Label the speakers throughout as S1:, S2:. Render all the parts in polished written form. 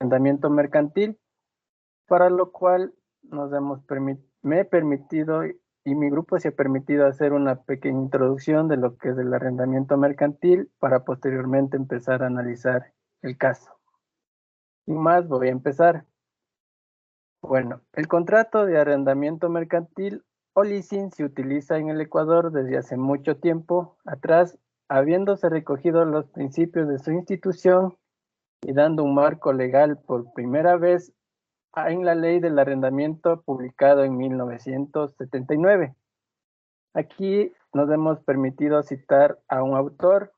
S1: arrendamiento mercantil, para lo cual me he permitido y mi grupo se ha permitido hacer una pequeña introducción de lo que es el arrendamiento mercantil para posteriormente empezar a analizar el caso. Sin más, voy a empezar. Bueno, el contrato de arrendamiento mercantil o leasing se utiliza en el Ecuador desde hace mucho tiempo atrás, habiéndose recogido los principios de su institución y dando un marco legal por primera vez en la Ley del Arrendamiento publicado en 1979. Aquí nos hemos permitido citar a un autor,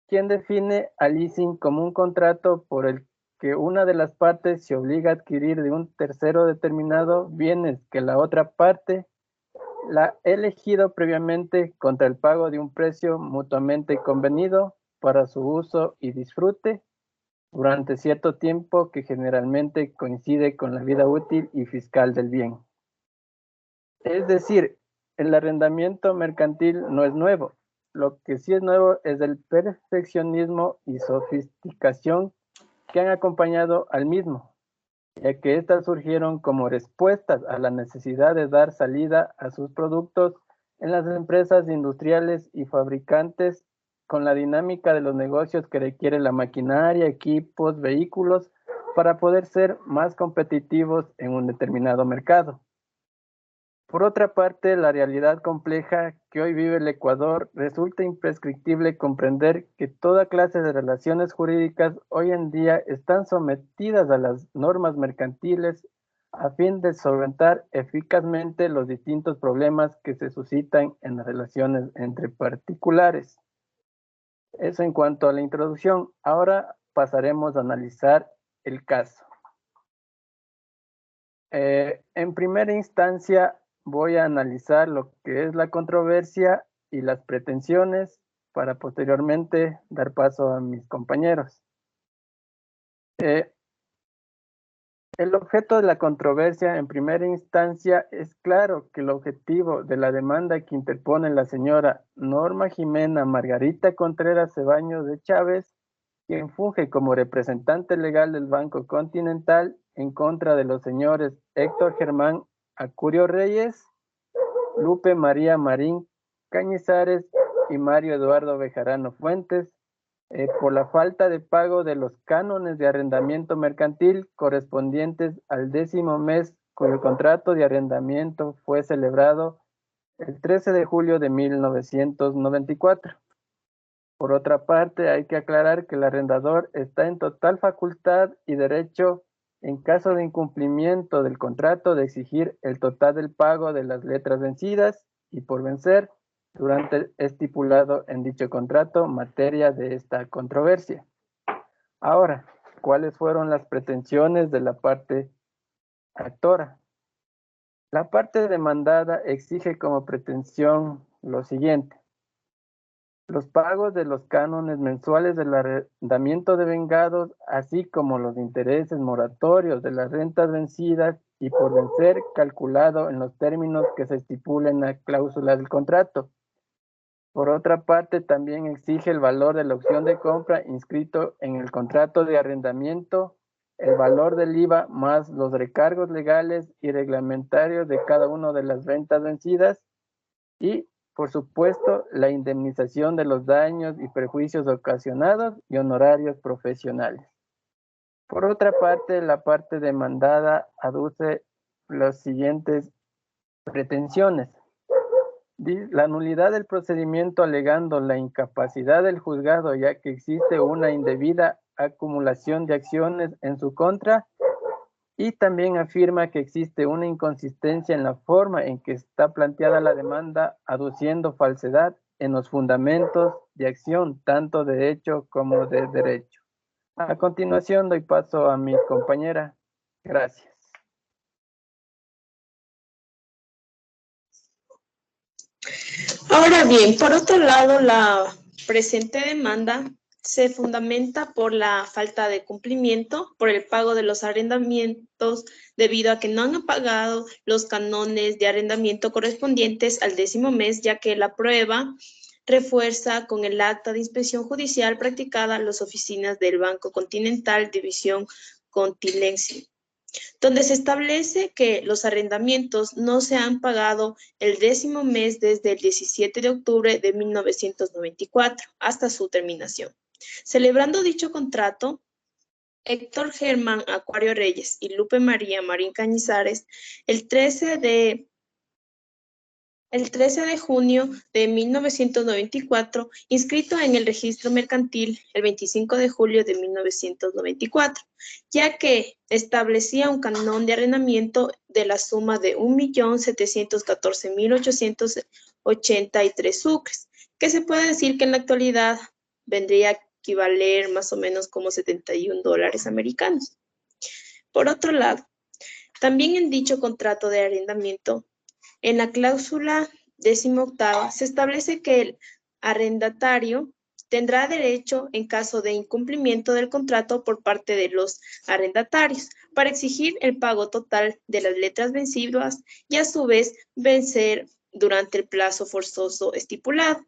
S1: quien define al leasing como un contrato por el que una de las partes se obliga a adquirir de un tercero determinado bienes que la otra parte la ha elegido previamente contra el pago de un precio mutuamente convenido para su uso y disfrute durante cierto tiempo que generalmente coincide con la vida útil y fiscal del bien. Es decir, el arrendamiento mercantil no es nuevo. Lo que sí es nuevo es el perfeccionismo y sofisticación que han acompañado al mismo, ya que éstas surgieron como respuestas a la necesidad de dar salida a sus productos en las empresas industriales y fabricantes con la dinámica de los negocios que requiere la maquinaria, equipos, vehículos, para poder ser más competitivos en un determinado mercado. Por otra parte, la realidad compleja que hoy vive el Ecuador resulta imprescriptible comprender que toda clase de relaciones jurídicas hoy en día están sometidas a las normas mercantiles a fin de solventar eficazmente los distintos problemas que se suscitan en las relaciones entre particulares. Eso en cuanto a la introducción. Ahora pasaremos a analizar el caso. En primera instancia, voy a analizar lo que es la controversia y las pretensiones para posteriormente dar paso a mis compañeros. El objeto de la controversia en primera instancia es claro que el objetivo de la demanda que interpone la señora Norma Jimena Margarita Contreras Cebaños de Chávez, quien funge como representante legal del Banco Continental en contra de los señores Héctor Germán Acurio Reyes, Lupe María Marín Cañizares y Mario Eduardo Bejarano Fuentes, por la falta de pago de los cánones de arrendamiento mercantil correspondientes al 10º mes, cuyo contrato de arrendamiento fue celebrado el 13 de julio de 1994. Por otra parte, hay que aclarar que el arrendador está en total facultad y derecho, en caso de incumplimiento del contrato, de exigir el total del pago de las letras vencidas y por vencer durante el estipulado en dicho contrato, materia de esta controversia. Ahora, ¿cuáles fueron las pretensiones de la parte actora? La parte demandada exige como pretensión lo siguiente: los pagos de los cánones mensuales del arrendamiento de vengados, así como los intereses moratorios de las rentas vencidas y por vencer, calculado en los términos que se estipulen en la cláusula del contrato. Por otra parte, también exige el valor de la opción de compra inscrito en el contrato de arrendamiento, el valor del IVA más los recargos legales y reglamentarios de cada una de las rentas vencidas y, por supuesto, la indemnización de los daños y perjuicios ocasionados y honorarios profesionales. Por otra parte, la parte demandada aduce las siguientes pretensiones: la nulidad del procedimiento alegando la incapacidad del juzgado, ya que existe una indebida acumulación de acciones en su contra, y también afirma que existe una inconsistencia en la forma en que está planteada la demanda, aduciendo falsedad en los fundamentos de acción, tanto de hecho como de derecho. A continuación doy paso a mi compañera. Gracias.
S2: Ahora bien, por otro lado, la presente demanda se fundamenta por la falta de cumplimiento, por el pago de los arrendamientos, debido a que no han pagado los cánones de arrendamiento correspondientes al 10º mes, ya que la prueba refuerza con el acta de inspección judicial practicada en las oficinas del Banco Continental, División contingencia, donde se establece que los arrendamientos no se han pagado el 10º mes desde el 17 de octubre de 1994 hasta su terminación. Celebrando dicho contrato, Héctor Germán Acuario Reyes y Lupe María Marín Cañizares, el 13 de junio de 1994, inscrito en el registro mercantil el 25 de julio de 1994, ya que establecía un canon de arrendamiento de la suma de 1.714.883 sucres, que se puede decir que en la actualidad vendría a equivaler más o menos como $71 americanos. Por otro lado, también en dicho contrato de arrendamiento, en la cláusula 18ª se establece que el arrendatario tendrá derecho, en caso de incumplimiento del contrato por parte de los arrendatarios, para exigir el pago total de las letras vencidas y a su vez vencer durante el plazo forzoso estipulado.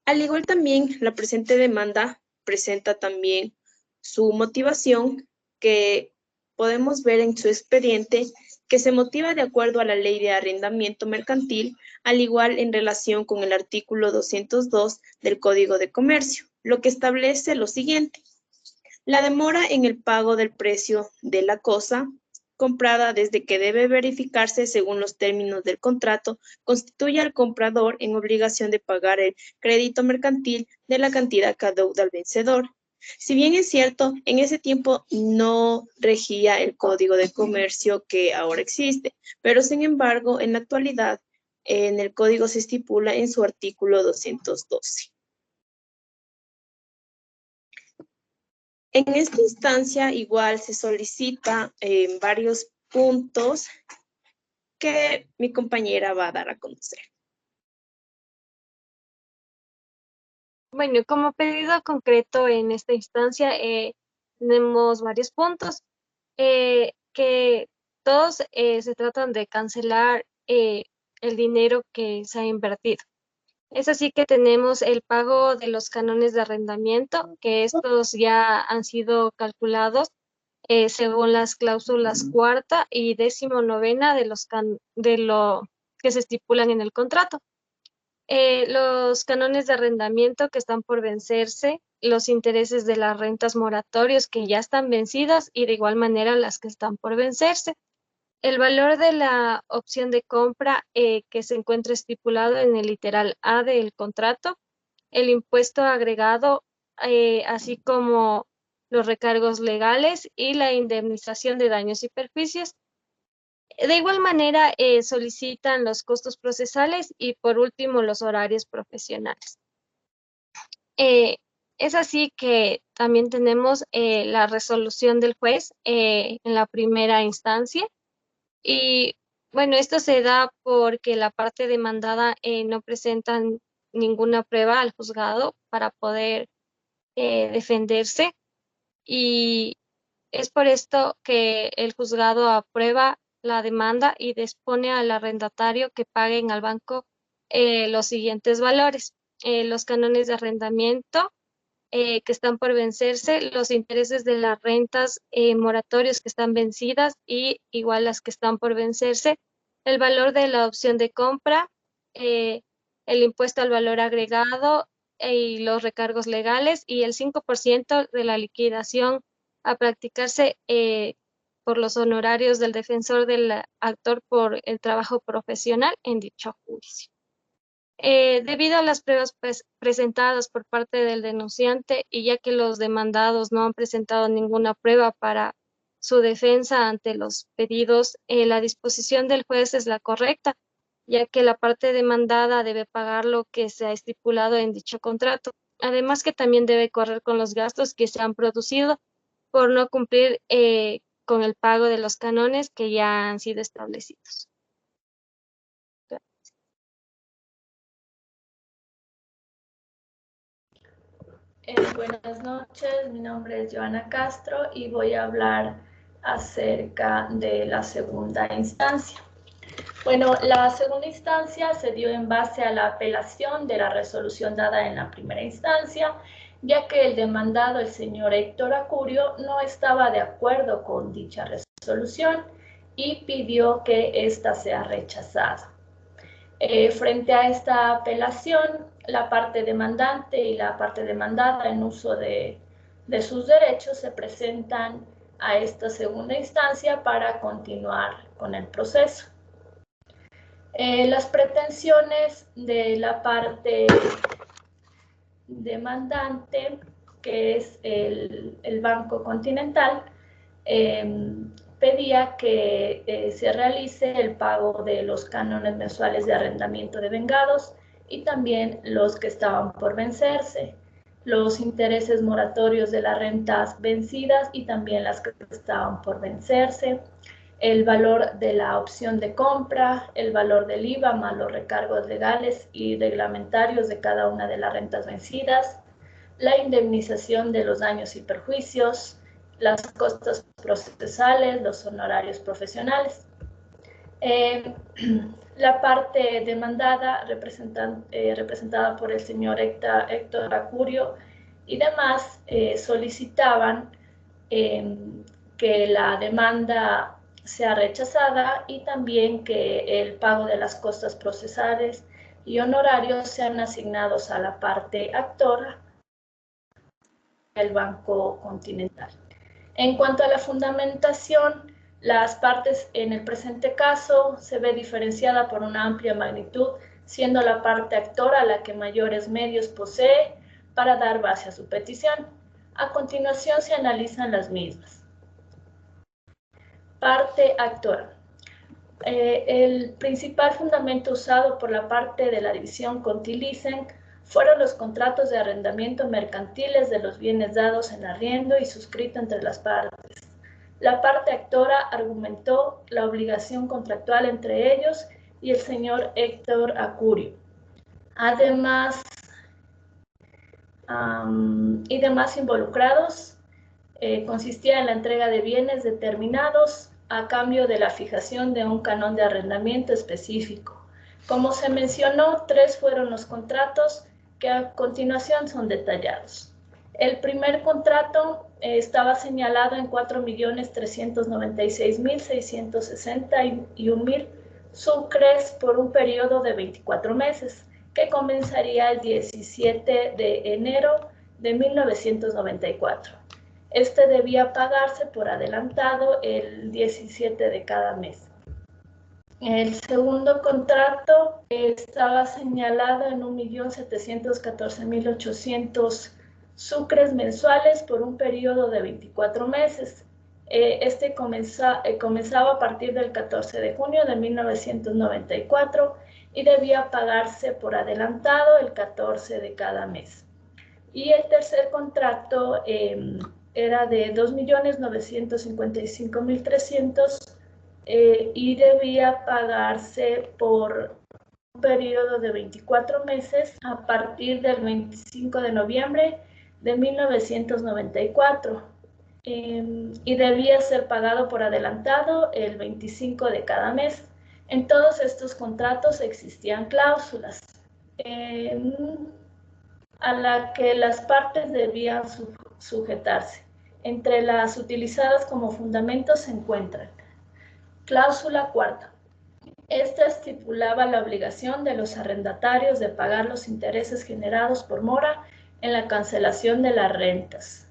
S2: Al igual también, la presente demanda presenta también su motivación, que podemos ver en su expediente, que se motiva de acuerdo a la Ley de Arrendamiento Mercantil, al igual en relación con el artículo 202 del Código de Comercio, lo que establece lo siguiente: la demora en el pago del precio de la cosa comprada, desde que debe verificarse según los términos del contrato, constituye al comprador en obligación de pagar el crédito mercantil de la cantidad que adeuda al vencedor. Si bien es cierto, en ese tiempo no regía el Código de Comercio que ahora existe, pero sin embargo, en la actualidad, en el Código se estipula en su artículo 212. En esta instancia igual se solicita varios puntos que mi compañera va a dar a conocer.
S3: Bueno, como pedido concreto en esta instancia, tenemos varios puntos que todos se tratan de cancelar el dinero que se ha invertido. Es así que tenemos el pago de los cánones de arrendamiento, que estos ya han sido calculados según las cláusulas 4ª y 19ª de lo que se estipulan en el contrato. Los cánones de arrendamiento que están por vencerse, los intereses de las rentas moratorias que ya están vencidas y de igual manera las que están por vencerse. El valor de la opción de compra que se encuentra estipulado en el literal A del contrato, el impuesto agregado, así como los recargos legales y la indemnización de daños y perjuicios. De igual manera, solicitan los costos procesales y por último los horarios profesionales. Es así que también tenemos la resolución del juez en la primera instancia. Y bueno, esto se da porque la parte demandada no presenta ninguna prueba al juzgado para poder defenderse, y es por esto que el juzgado aprueba la demanda y dispone al arrendatario que paguen al banco los siguientes valores: los cánones de arrendamiento que están por vencerse, los intereses de las rentas moratorios que están vencidas y igual las que están por vencerse, el valor de la opción de compra, el impuesto al valor agregado y los recargos legales, y el 5% de la liquidación a practicarse por los honorarios del defensor del actor por el trabajo profesional en dicho juicio. Debido a las pruebas presentadas por parte del denunciante y ya que los demandados no han presentado ninguna prueba para su defensa ante los pedidos, la disposición del juez es la correcta, ya que la parte demandada debe pagar lo que se ha estipulado en dicho contrato. Además que también debe correr con los gastos que se han producido por no cumplir con el pago de los cánones que ya han sido establecidos.
S4: Buenas noches, mi nombre es Joana Castro y voy a hablar acerca de la segunda instancia. Bueno, la segunda instancia se dio en base a la apelación de la resolución dada en la primera instancia, ya que el demandado, el señor Héctor Acurio, no estaba de acuerdo con dicha resolución y pidió que ésta sea rechazada. Frente a esta apelación, la parte demandante y la parte demandada en uso de sus derechos se presentan a esta segunda instancia para continuar con el proceso. Las pretensiones de la parte demandante, que es el Banco Continental, pedía que se realice el pago de los cánones mensuales de arrendamiento de vengados y también los que estaban por vencerse, los intereses moratorios de las rentas vencidas y también las que estaban por vencerse, el valor de la opción de compra, el valor del IVA más los recargos legales y reglamentarios de cada una de las rentas vencidas, la indemnización de los daños y perjuicios, las costas procesales, los honorarios profesionales. La parte demandada, representada por el señor Héctor Acurio y demás, solicitaban que la demanda sea rechazada y también que el pago de las costas procesales y honorarios sean asignados a la parte actora del Banco Continental. En cuanto a la fundamentación, las partes en el presente caso se ve diferenciada por una amplia magnitud, siendo la parte actora la que mayores medios posee para dar base a su petición. A continuación se analizan las mismas. Parte actora. El principal fundamento usado por la parte de la división Conti-Licen fueron los contratos de arrendamiento mercantiles de los bienes dados en arriendo y suscrito entre las partes. La parte actora argumentó la obligación contractual entre ellos y el señor Héctor Acurio. Además, y demás involucrados, consistía en la entrega de bienes determinados a cambio de la fijación de un canon de arrendamiento específico. Como se mencionó, 3 fueron los contratos que a continuación son detallados. El primer contrato estaba señalado en 4.396.661.000 sucres por un periodo de 24 meses, que comenzaría el 17 de enero de 1994. Este debía pagarse por adelantado el 17 de cada mes. El segundo contrato estaba señalado en 1.714.800 sucres mensuales por un periodo de 24 meses. Este comenzaba a partir del 14 de junio de 1994 y debía pagarse por adelantado el 14 de cada mes. Y el tercer contrato era de 2.955.300 y debía pagarse por un periodo de 24 meses a partir del 25 de noviembre de 1994 y debía ser pagado por adelantado el 25 de cada mes. En todos estos contratos existían cláusulas a la que las partes debían sujetarse. Entre las utilizadas como fundamento se encuentran: cláusula cuarta. Esta estipulaba la obligación de los arrendatarios de pagar los intereses generados por mora en la cancelación de las rentas.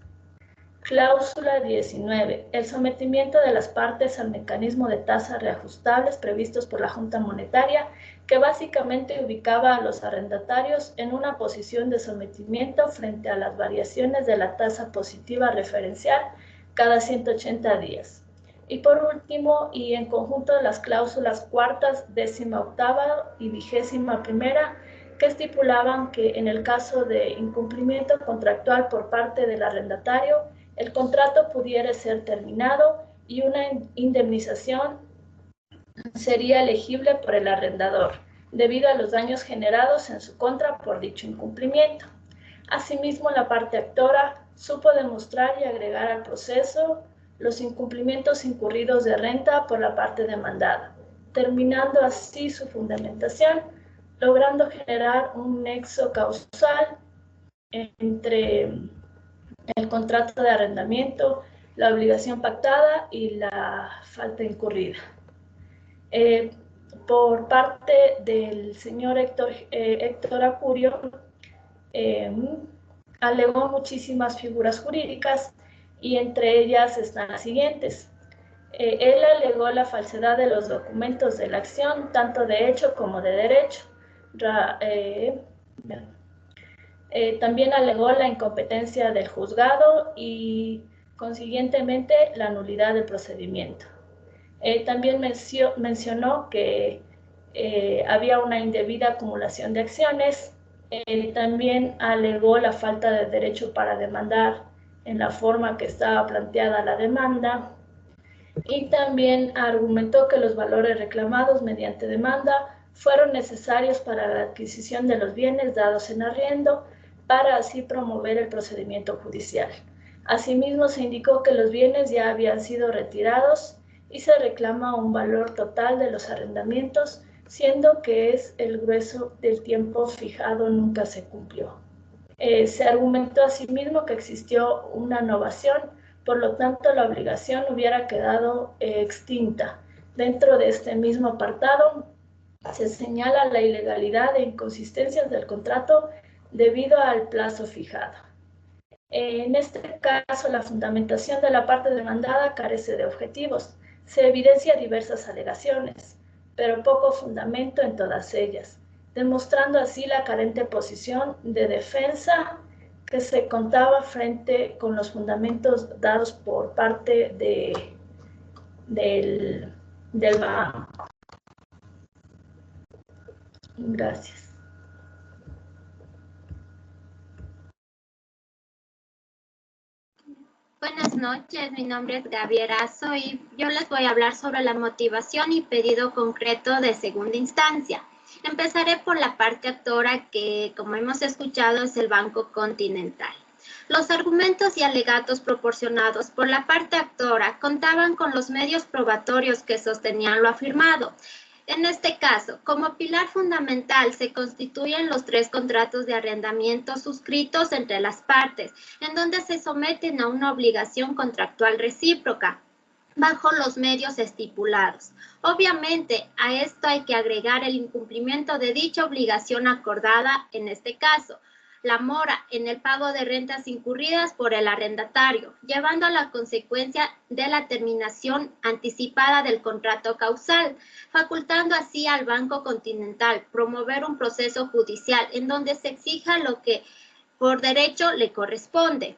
S4: Cláusula 19. El sometimiento de las partes al mecanismo de tasas reajustables previstos por la Junta Monetaria, que básicamente ubicaba a los arrendatarios en una posición de sometimiento frente a las variaciones de la tasa positiva referencial cada 180 días. Y por último, y en conjunto, las cláusulas cuartas, 18ª y 21ª, que estipulaban que en el caso de incumplimiento contractual por parte del arrendatario, el contrato pudiera ser terminado y una indemnización sería elegible por el arrendador, debido a los daños generados en su contra por dicho incumplimiento. Asimismo, la parte actora supo demostrar y agregar al proceso los incumplimientos incurridos de renta por la parte demandada, terminando así su fundamentación, logrando generar un nexo causal entre el contrato de arrendamiento, la obligación pactada y la falta incurrida. Por parte del señor Héctor Acurio, alegó muchísimas figuras jurídicas y entre ellas están las siguientes. Él alegó la falsedad de los documentos de la acción, tanto de hecho como de derecho. También alegó la incompetencia del juzgado y, consiguientemente, la nulidad del procedimiento. También mencionó que había una indebida acumulación de acciones. También alegó la falta de derecho para demandar en la forma que estaba planteada la demanda. Y también argumentó que los valores reclamados mediante demanda fueron necesarios para la adquisición de los bienes dados en arriendo, para así promover el procedimiento judicial. Asimismo, se indicó que los bienes ya habían sido retirados y se reclama un valor total de los arrendamientos, siendo que es el grueso del tiempo fijado nunca se cumplió. Se argumentó asimismo que existió una novación, por lo tanto la obligación hubiera quedado extinta. Dentro de este mismo apartado se señala la ilegalidad e inconsistencias del contrato debido al plazo fijado. En este caso, la fundamentación de la parte demandada carece de objetivos. Se evidencia diversas alegaciones, pero poco fundamento en todas ellas, demostrando así la carente posición de defensa que se contaba frente con los fundamentos dados por parte del banco. Gracias.
S5: Buenas noches, mi nombre es Gaby Erazo y yo les voy a hablar sobre la motivación y pedido concreto de segunda instancia. Empezaré por la parte actora que, como hemos escuchado, es el Banco Continental. Los argumentos y alegatos proporcionados por la parte actora contaban con los medios probatorios que sostenían lo afirmado. En este caso, como pilar fundamental se constituyen los 3 contratos de arrendamiento suscritos entre las partes, en donde se someten a una obligación contractual recíproca, bajo los medios estipulados. Obviamente, a esto hay que agregar el incumplimiento de dicha obligación acordada, en este caso, la mora en el pago de rentas incurridas por el arrendatario, llevando a la consecuencia de la terminación anticipada del contrato causal, facultando así al Banco Continental promover un proceso judicial en donde se exija lo que por derecho le corresponde.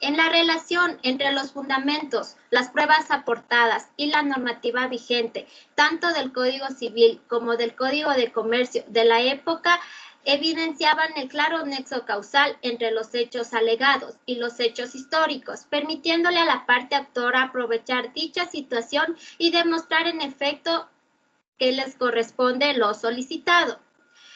S5: En la relación entre los fundamentos, las pruebas aportadas y la normativa vigente, tanto del Código Civil como del Código de Comercio de la época, evidenciaban el claro nexo causal entre los hechos alegados y los hechos históricos, permitiéndole a la parte actora aprovechar dicha situación y demostrar en efecto que les corresponde lo solicitado.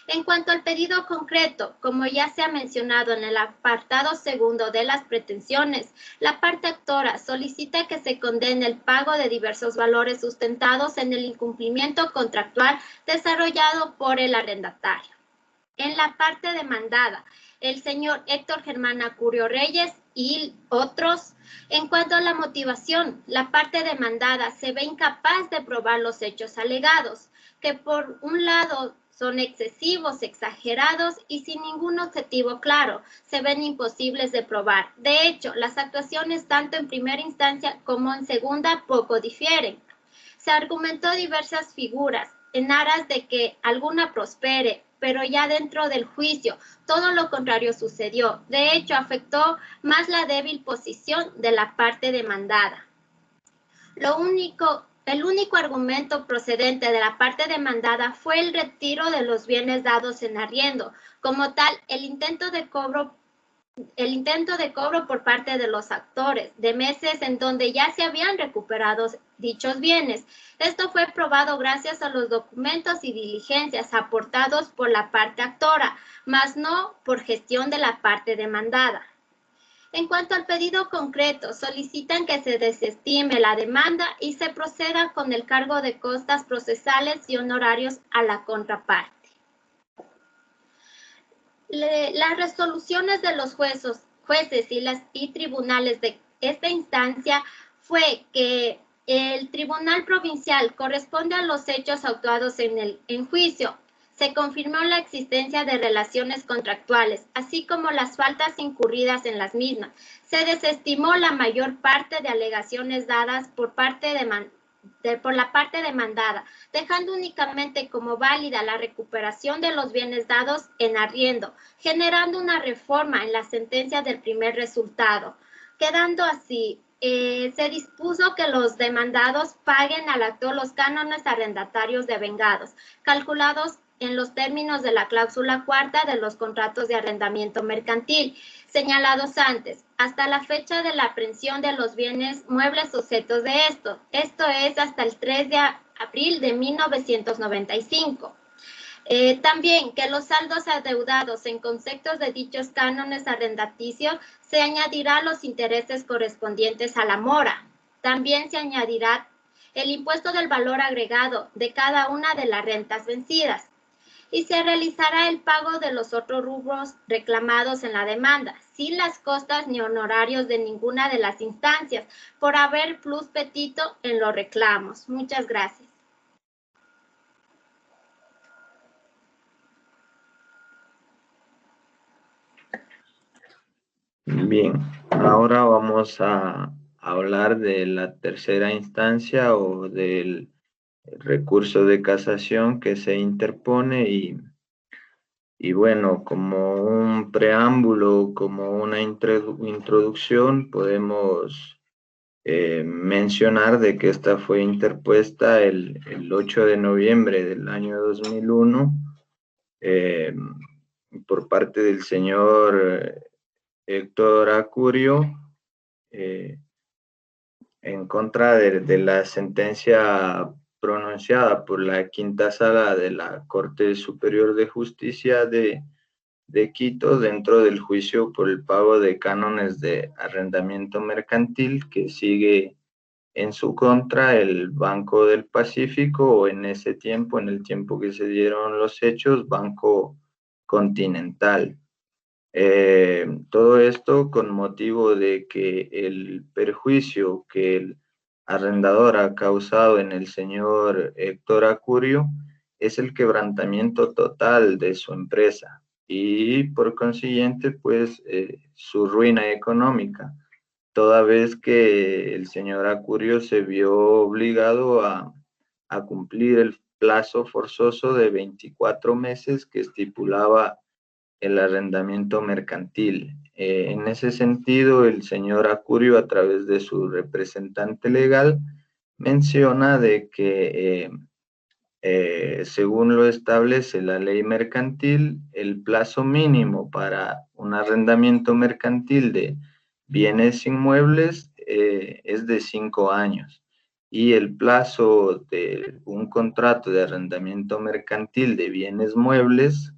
S5: En cuanto al pedido concreto, como ya se ha mencionado en el apartado segundo de las pretensiones, la parte actora solicita que se condene el pago de diversos valores sustentados en el incumplimiento contractual desarrollado por el arrendatario. En la parte demandada, el señor Héctor Germán Acurio Reyes y otros. En cuanto a la motivación, la parte demandada se ve incapaz de probar los hechos alegados, que por un lado son excesivos, exagerados y sin ningún objetivo claro, se ven imposibles de probar. De hecho, las actuaciones tanto en primera instancia como en segunda poco difieren. Se argumentó diversas figuras en aras de que alguna prospere, pero ya dentro del juicio todo lo contrario sucedió. De hecho, afectó más la débil posición de la parte demandada. El único argumento procedente de la parte demandada fue el retiro de los bienes dados en arriendo. Como tal, el intento de cobro por parte de los actores de meses en donde ya se habían recuperado dichos bienes. Esto fue probado gracias a los documentos y diligencias aportados por la parte actora, mas no por gestión de la parte demandada. En cuanto al pedido concreto, solicitan que se desestime la demanda y se proceda con el cargo de costas procesales y honorarios a la contraparte. Las resoluciones de los jueces y tribunales de esta instancia fue que el Tribunal Provincial corresponde a los hechos actuados en juicio. Se confirmó la existencia de relaciones contractuales, así como las faltas incurridas en las mismas. Se desestimó la mayor parte de alegaciones dadas por la parte demandada, dejando únicamente como válida la recuperación de los bienes dados en arriendo, generando una reforma en la sentencia del primer resultado. Quedando así, se dispuso que los demandados paguen al actor los cánones arrendatarios devengados, calculados en los términos de la cláusula cuarta de los contratos de arrendamiento mercantil, señalados antes, hasta la fecha de la aprehensión de los bienes muebles sujetos de esto es hasta el 3 de abril de 1995. También que los saldos adeudados en conceptos de dichos cánones arrendaticios se añadirá los intereses correspondientes a la mora. También se añadirá el impuesto del valor agregado de cada una de las rentas vencidas. Y se realizará el pago de los otros rubros reclamados en la demanda, sin las costas ni honorarios de ninguna de las instancias, por haber plus petito en los reclamos. Muchas gracias.
S6: Bien, ahora vamos a hablar de la tercera instancia o del recurso de casación que se interpone y bueno, como un preámbulo, como una introducción, podemos mencionar de que esta fue interpuesta el 8 de noviembre del año 2001 por parte del señor Héctor Acurio en contra de la sentencia pronunciada por la Quinta Sala de la Corte Superior de Justicia de Quito dentro del juicio por el pago de cánones de arrendamiento mercantil que sigue en su contra el Banco del Pacífico o en ese tiempo, en el tiempo que se dieron los hechos, Banco Continental. Todo esto con motivo de que el perjuicio que el arrendador ha causado en el señor Héctor Acurio es el quebrantamiento total de su empresa y por consiguiente pues su ruina económica, toda vez que el señor Acurio se vio obligado a cumplir el plazo forzoso de 24 meses que estipulaba el arrendamiento mercantil. En ese sentido, el señor Acurio, a través de su representante legal, menciona de que, según lo establece la ley mercantil, el plazo mínimo para un arrendamiento mercantil de bienes inmuebles es de 5 años y el plazo de un contrato de arrendamiento mercantil de bienes muebles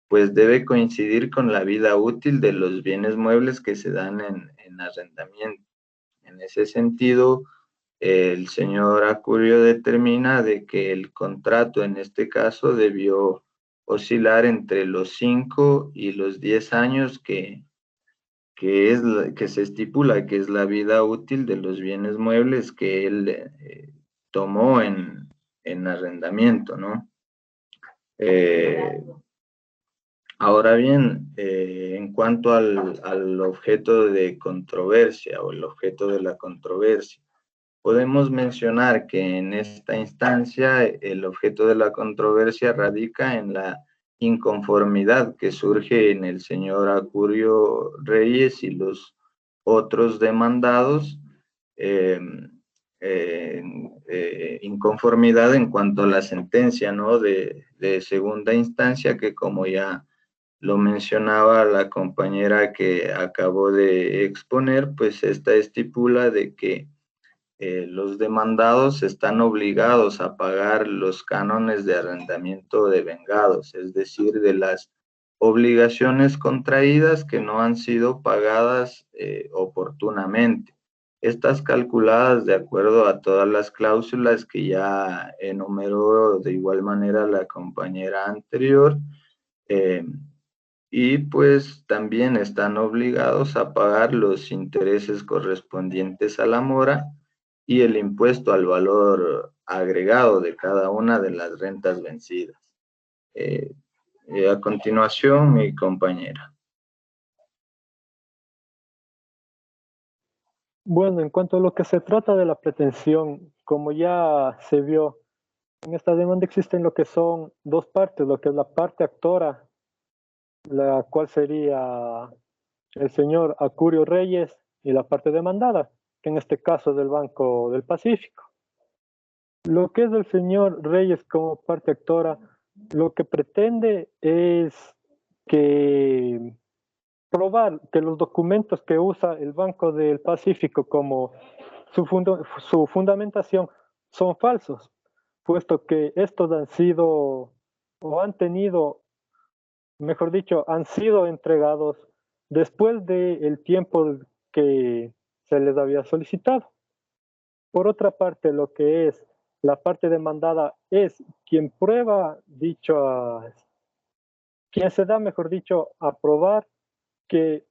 S6: pues debe coincidir con la vida útil de los bienes muebles que se dan en arrendamiento. En ese sentido, el señor Acurio determina de que el contrato en este caso debió oscilar entre los 5 y los 10 años que se estipula que es la vida útil de los bienes muebles que él tomó en arrendamiento, ¿no? Ahora bien, en cuanto al objeto de controversia o el objeto de la controversia, podemos mencionar que en esta instancia el objeto de la controversia radica en la inconformidad que surge en el señor Acurio Reyes y los otros demandados, inconformidad en cuanto a la sentencia, ¿no? de segunda instancia que, como ya lo mencionaba la compañera que acabó de exponer, pues esta estipula de que los demandados están obligados a pagar los cánones de arrendamiento devengados, es decir, de las obligaciones contraídas que no han sido pagadas oportunamente. Estas calculadas de acuerdo a todas las cláusulas que ya enumeró de igual manera la compañera anterior, y pues también están obligados a pagar los intereses correspondientes a la mora y el impuesto al valor agregado de cada una de las rentas vencidas. A continuación, mi compañera.
S7: Bueno, en cuanto a lo que se trata de la pretensión, como ya se vio, en esta demanda existen lo que son dos partes, lo que es la parte actora, la cual sería el señor Acurio Reyes, y la parte demandada, que en este caso es del Banco del Pacífico. Lo que es el señor Reyes como parte actora, lo que pretende es que probar que los documentos que usa el Banco del Pacífico como su fundamentación son falsos, puesto que estos han sido o han tenido, mejor dicho, han sido entregados después del tiempo que se les había solicitado. Por otra parte, lo que es la parte demandada es quien prueba quien se da, mejor dicho, a probar que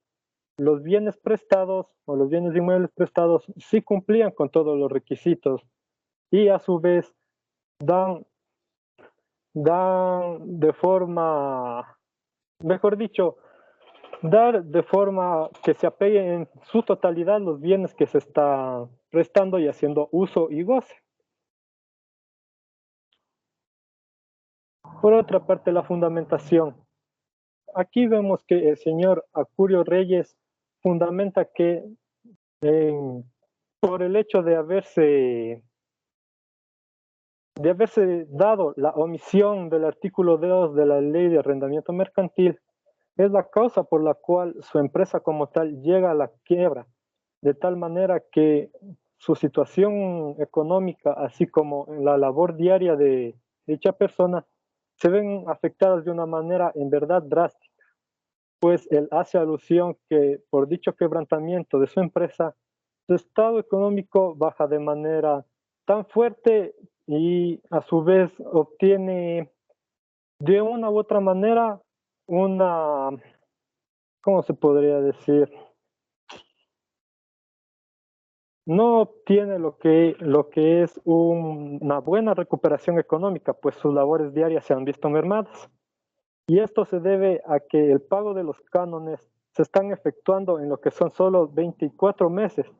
S7: los bienes prestados o los bienes inmuebles prestados sí cumplían con todos los requisitos y a su vez dan de forma, mejor dicho, dar de forma que se apeguen en su totalidad los bienes que se están prestando y haciendo uso y goce. Por otra parte, la fundamentación. Aquí vemos que el señor Acurio Reyes fundamenta que por el hecho de haberse dado la omisión del artículo 2 de la Ley de Arrendamiento Mercantil, es la causa por la cual su empresa como tal llega a la quiebra, de tal manera que su situación económica, así como la labor diaria de dicha persona, se ven afectadas de una manera en verdad drástica, pues él hace alusión que por dicho quebrantamiento de su empresa, su estado económico baja de manera tan fuerte y a su vez obtiene de una u otra manera una, ¿cómo se podría decir? No obtiene lo que es una buena recuperación económica, pues sus labores diarias se han visto mermadas. Y esto se debe a que el pago de los cánones se están efectuando en lo que son solo 24 meses,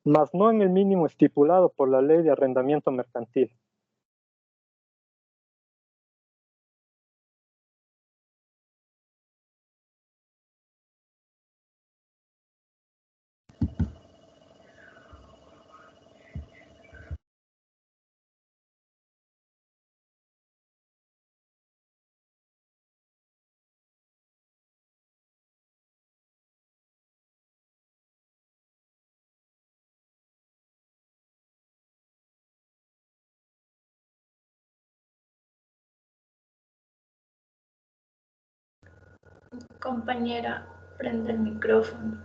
S7: más no en el mínimo estipulado por la Ley de Arrendamiento Mercantil.
S4: Compañera, prende el micrófono.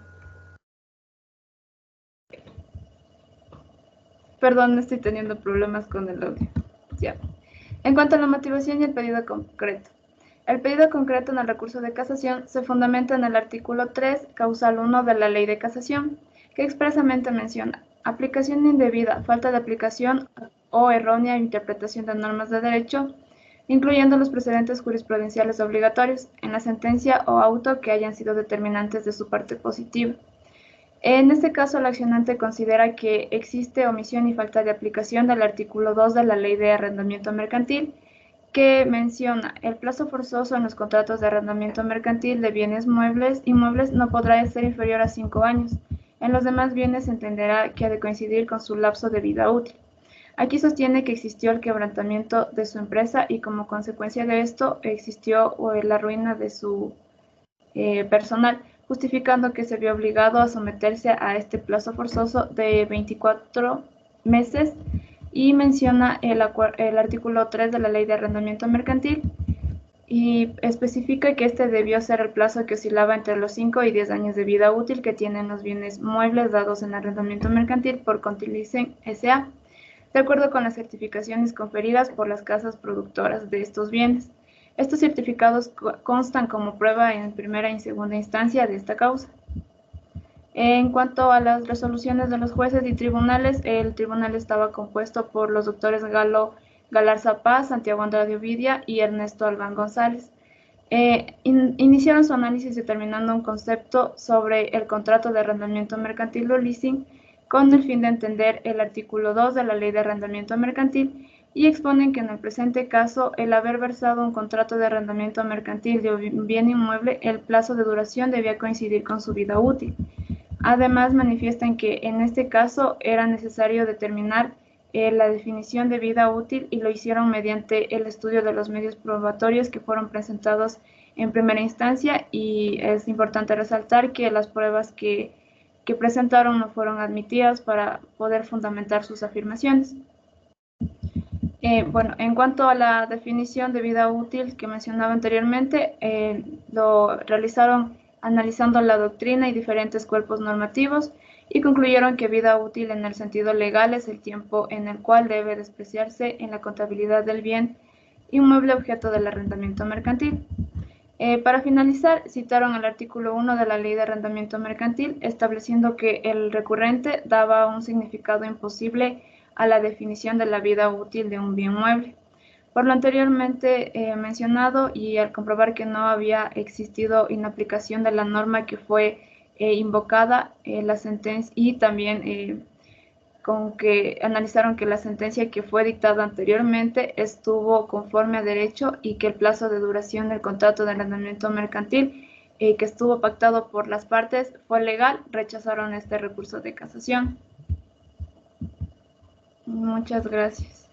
S8: Perdón, estoy teniendo problemas con el audio. Ya. En cuanto a la motivación y el pedido concreto. El pedido concreto en el recurso de casación se fundamenta en el artículo 3, causal 1 de la Ley de Casación, que expresamente menciona aplicación indebida, falta de aplicación o errónea interpretación de normas de derecho, incluyendo los precedentes jurisprudenciales obligatorios en la sentencia o auto que hayan sido determinantes de su parte positiva. En este caso, el accionante considera que existe omisión y falta de aplicación del artículo 2 de la Ley de Arrendamiento Mercantil, que menciona el plazo forzoso en los contratos de arrendamiento mercantil de bienes inmuebles no podrá ser inferior a 5 años. En los demás bienes se entenderá que ha de coincidir con su lapso de vida útil. Aquí sostiene que existió el quebrantamiento de su empresa y como consecuencia de esto existió la ruina de su personal, justificando que se vio obligado a someterse a este plazo forzoso de 24 meses y menciona el artículo 3 de la Ley de Arrendamiento Mercantil y especifica que este debió ser el plazo que oscilaba entre los 5 y 10 años de vida útil que tienen los bienes muebles dados en arrendamiento mercantil por Contilicen S.A., de acuerdo con las certificaciones conferidas por las casas productoras de estos bienes. Estos certificados constan como prueba en primera y segunda instancia de esta causa. En cuanto a las resoluciones de los jueces y tribunales, el tribunal estaba compuesto por los doctores Galo Galarza Paz, Santiago Andrade Ovidia y Ernesto Albán González. Iniciaron su análisis determinando un concepto sobre el contrato de arrendamiento mercantil o leasing con el fin de entender el artículo 2 de la Ley de Arrendamiento Mercantil y exponen que en el presente caso, el haber versado un contrato de arrendamiento mercantil de un bien inmueble, el plazo de duración debía coincidir con su vida útil. Además, manifiestan que en este caso era necesario determinar la definición de vida útil y lo hicieron mediante el estudio de los medios probatorios que fueron presentados en primera instancia, y es importante resaltar que las pruebas que presentaron no fueron admitidas para poder fundamentar sus afirmaciones. Bueno, en cuanto a la definición de vida útil que mencionaba anteriormente, lo realizaron analizando la doctrina y diferentes cuerpos normativos y concluyeron que vida útil en el sentido legal es el tiempo en el cual debe despreciarse en la contabilidad del bien inmueble objeto del arrendamiento mercantil. Para finalizar, citaron el artículo 1 de la Ley de Arrendamiento Mercantil, estableciendo que el recurrente daba un significado imposible a la definición de la vida útil de un bien mueble. Por lo anteriormente mencionado y al comprobar que no había existido inaplicación de la norma que fue invocada, la sentencia, y también con que analizaron que la sentencia que fue dictada anteriormente estuvo conforme a derecho y que el plazo de duración del contrato de arrendamiento mercantil que estuvo pactado por las partes fue legal, rechazaron este recurso de casación. Muchas gracias.